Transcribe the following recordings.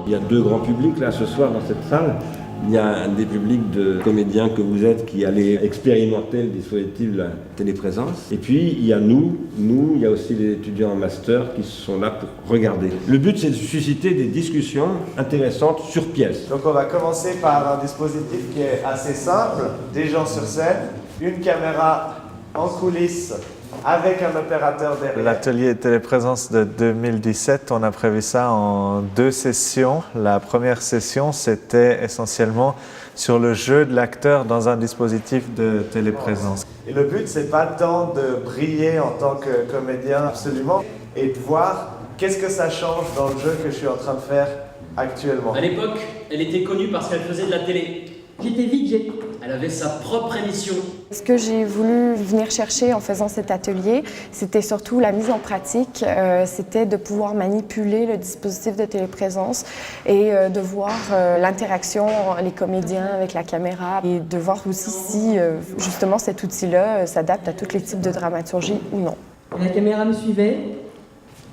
Il y a deux grands publics là ce soir dans cette salle. Il y a des publics de comédiens que vous êtes qui allez expérimenter le dispositif de la téléprésence. Et puis il y a nous, il y a aussi les étudiants en master qui sont là pour regarder. Le but c'est de susciter des discussions intéressantes sur pièce. Donc on va commencer par un dispositif qui est assez simple. Des gens sur scène, une caméra en coulisses avec un opérateur derrière. L'atelier téléprésence de 2017, on a prévu ça en 2 sessions. La première session, c'était essentiellement sur le jeu de l'acteur dans un dispositif de téléprésence. Et le but, c'est pas tant de briller en tant que comédien absolument, et de voir qu'est-ce que ça change dans le jeu que je suis en train de faire actuellement. À l'époque, elle était connue parce qu'elle faisait de la télé. J'étais VJ. Elle avait sa propre émission. Ce que j'ai voulu venir chercher en faisant cet atelier, c'était surtout la mise en pratique, c'était de pouvoir manipuler le dispositif de téléprésence et de voir l'interaction, les comédiens avec la caméra et de voir aussi si justement cet outil-là s'adapte à tous les types de dramaturgie ou non. La caméra me suivait,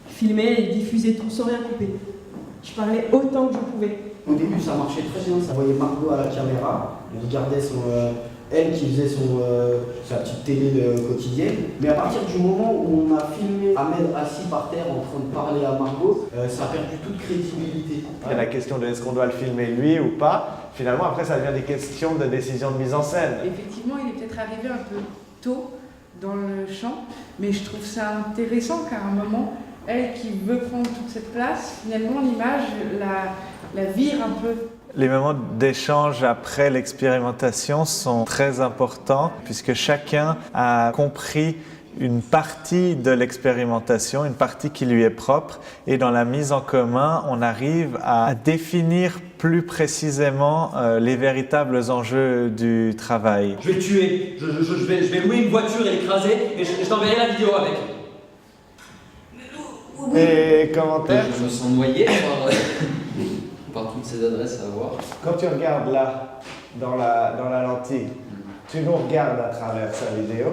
filmait et diffusait tout sans rien couper. Je parlais autant que je pouvais. Au début, ça marchait très bien. Ça voyait Margot à la caméra. On regardait elle qui faisait sa petite télé quotidienne. Mais à partir du moment où on a filmé Ahmed assis par terre en train de parler à Margot, ça a perdu toute crédibilité. Il y a la question de est-ce qu'on doit le filmer lui ou pas. Finalement, après, ça devient des questions de décision de mise en scène. Effectivement, il est peut-être arrivé un peu tôt dans le champ, mais je trouve ça intéressant qu'à un moment, elle qui veut prendre toute cette place, finalement, l'image la vire un peu. Les moments d'échange après l'expérimentation sont très importants puisque chacun a compris une partie de l'expérimentation, une partie qui lui est propre, et dans la mise en commun, on arrive à définir plus précisément les véritables enjeux du travail. Je vais le tuer, je vais louer une voiture et l'écraser et je t'enverrai la vidéo avec. Et commentaires? Je me sens noyé par toutes ces adresses à avoir. Quand tu regardes là, dans la lentille, tu nous regardes à travers sa vidéo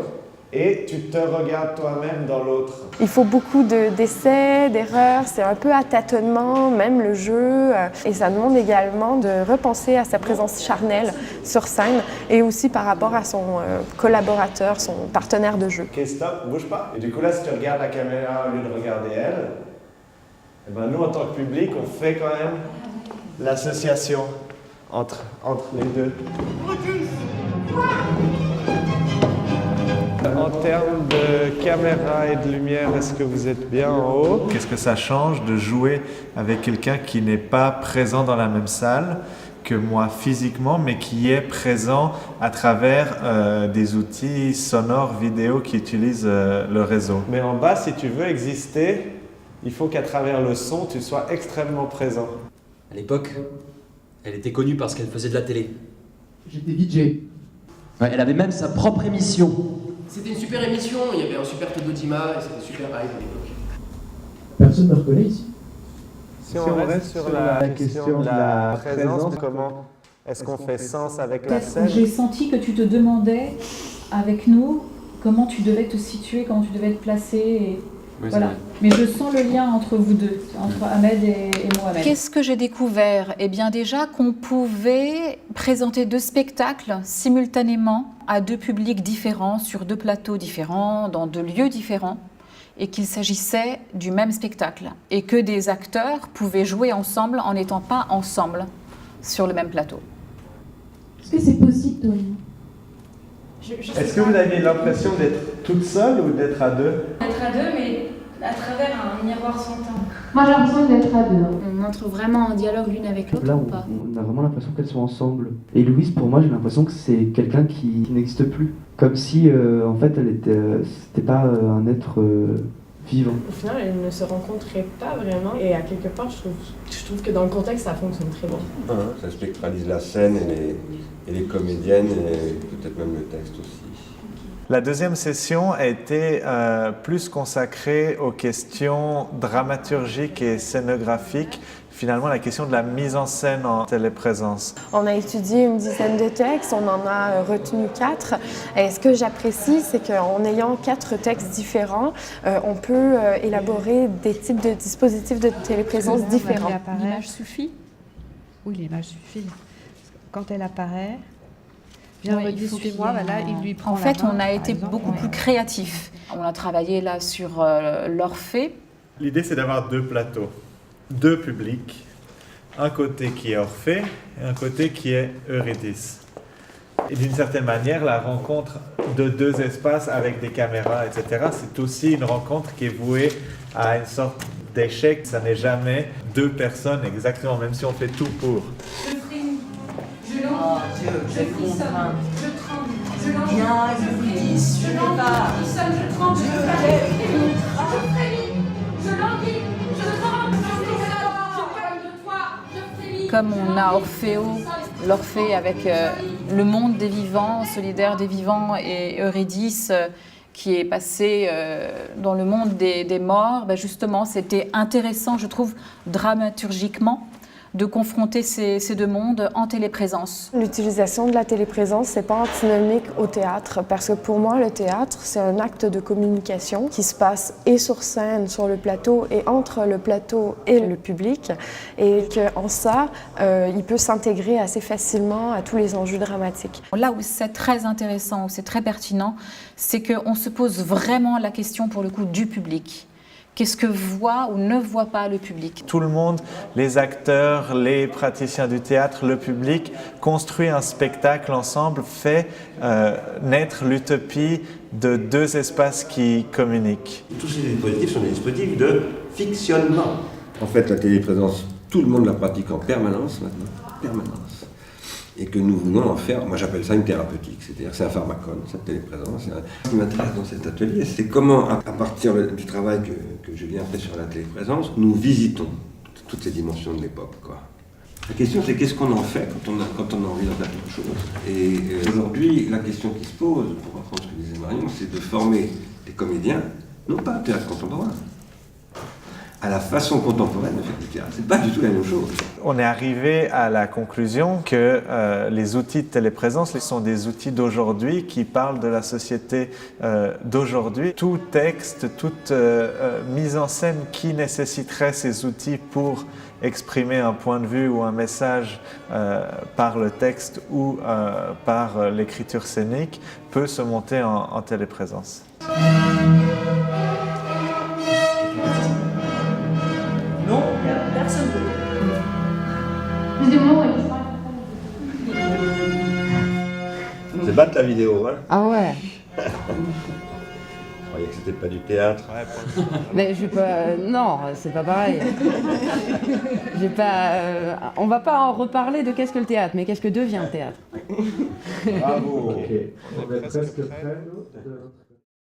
et tu te regardes toi-même dans l'autre. Il faut beaucoup d'essais, d'erreurs, c'est un peu à tâtonnement, même le jeu. Et ça demande également de repenser à sa présence charnelle sur scène et aussi par rapport à son collaborateur, son partenaire de jeu. Ok, stop, bouge pas. Et du coup là, si tu regardes la caméra au lieu de regarder elle, eh ben, nous en tant que public, on fait quand même l'association entre les deux. En termes de caméra et de lumière, est-ce que vous êtes bien en haut? Qu'est-ce que ça change de jouer avec quelqu'un qui n'est pas présent dans la même salle que moi physiquement, mais qui est présent à travers des outils sonores, vidéo qui utilisent le réseau? Mais en bas, si tu veux exister, il faut qu'à travers le son, tu sois extrêmement présent. À l'époque, elle était connue parce qu'elle faisait de la télé. J'étais VJ. Ouais, elle avait même sa propre émission. C'était une super émission, il y avait un super taux d'audimat et c'était super hype à l'époque. Personne ne me reconnaît ici. Si on reste sur la question de la présence, comment est-ce qu'on fait sens avec la scène? J'ai senti que tu te demandais avec nous comment tu devais te situer, comment tu devais te placer. Et Oui, voilà. Mais je sens le lien entre vous deux, entre Ahmed et Mohamed. Qu'est-ce que j'ai découvert? Eh bien déjà qu'on pouvait présenter 2 spectacles simultanément à 2 publics différents, sur 2 plateaux différents, dans 2 lieux différents, et qu'il s'agissait du même spectacle, et que des acteurs pouvaient jouer ensemble en n'étant pas ensemble sur le même plateau. Est-ce que c'est possible, Dorine? Est-ce que vous aviez l'impression d'être toute seule ou d'être à 2? Être à 2, mais à travers un miroir sans teint. Moi, j'ai l'impression d'être à 2. On entre vraiment un dialogue l'une avec l'autre Là, ou pas? on a vraiment l'impression qu'elles sont ensemble. Et Louise, pour moi, j'ai l'impression que c'est quelqu'un qui n'existe plus. Comme si, en fait, c'était pas un être vivant. Au final, elles ne se rencontraient pas vraiment. Et à quelque part, je trouve que dans le contexte, ça fonctionne très bien. Ça spectralise la scène et les comédiennes et peut-être même le texte aussi. La deuxième session a été plus consacrée aux questions dramaturgiques et scénographiques finalement la question de la mise en scène en téléprésence. On a étudié une dizaine de textes, on en a retenu 4. Et ce que j'apprécie, c'est qu'en ayant 4 textes différents, on peut élaborer des types de dispositifs de téléprésence différents. L'image suffit? Oui, l'image suffit. Quand elle apparaît, viens, Ouais, redis, suis-moi, voilà, il lui prend En la fait, main, on a par été exemple. beaucoup plus créatifs. On a travaillé là sur l'Orphée. L'idée, c'est d'avoir 2 plateaux, 2 publics, un côté qui est Orphée et un côté qui est Eurydice. Et d'une certaine manière, la rencontre de 2 espaces avec des caméras, etc., c'est aussi une rencontre qui est vouée à une sorte d'échec. Ça n'est jamais 2 personnes exactement, même si on fait tout pour. Je frémis, je languis, je frissonne, je tremble, je languis, je frissonne, je frissonne, je tremble, je frémis, je languis, je tremble, je frissonne, je parle de toi, je frémis. Comme on a l'Orphée avec le monde des vivants, solidaire des vivants, et Eurydice qui est passé dans le monde des morts, ben justement, c'était intéressant, je trouve, dramaturgiquement, de confronter ces 2 mondes en téléprésence. L'utilisation de la téléprésence, c'est pas antinomique au théâtre, parce que pour moi, le théâtre, c'est un acte de communication qui se passe et sur scène, sur le plateau, et entre le plateau et le public, et qu'en ça, il peut s'intégrer assez facilement à tous les enjeux dramatiques. Là où c'est très intéressant, où c'est très pertinent, c'est qu'on se pose vraiment la question, pour le coup, du public. Qu'est-ce que voit ou ne voit pas le public? Tout le monde, les acteurs, les praticiens du théâtre, le public, construit un spectacle ensemble, fait naître l'utopie de 2 espaces qui communiquent. Tous ces dispositifs sont des dispositifs de fictionnement. En fait, la téléprésence, tout le monde la pratique en permanence maintenant, permanence. Et que nous voulons en faire, moi j'appelle ça une thérapeutique, c'est-à-dire c'est un pharmacone, cette téléprésence. Ce qui m'intéresse dans cet atelier, c'est comment, à partir du travail que Julien fait sur la téléprésence, nous visitons toutes ces dimensions de l'époque, quoi. La question, c'est qu'est-ce qu'on en fait quand on a envie d'en faire quelque chose. Et aujourd'hui, la question qui se pose, pour reprendre ce que disait Marion, c'est de former des comédiens, non pas au théâtre contemporain, à la façon contemporaine de faire du théâtre. C'est pas du tout la même chose. On est arrivé à la conclusion que les outils de téléprésence sont des outils d'aujourd'hui qui parlent de la société d'aujourd'hui. Tout texte, toute mise en scène qui nécessiterait ces outils pour exprimer un point de vue ou un message par le texte ou par l'écriture scénique peut se monter en téléprésence. Non, il n'y a personne d'autre. C'est battre la vidéo, hein. Ah ouais. Je croyais que c'était pas du théâtre. Mais je vais pas. Non, c'est pas pareil. J'ai pas. On va pas en reparler de qu'est-ce que le théâtre, mais qu'est-ce que devient le théâtre. Bravo. On est presque prêts, nous.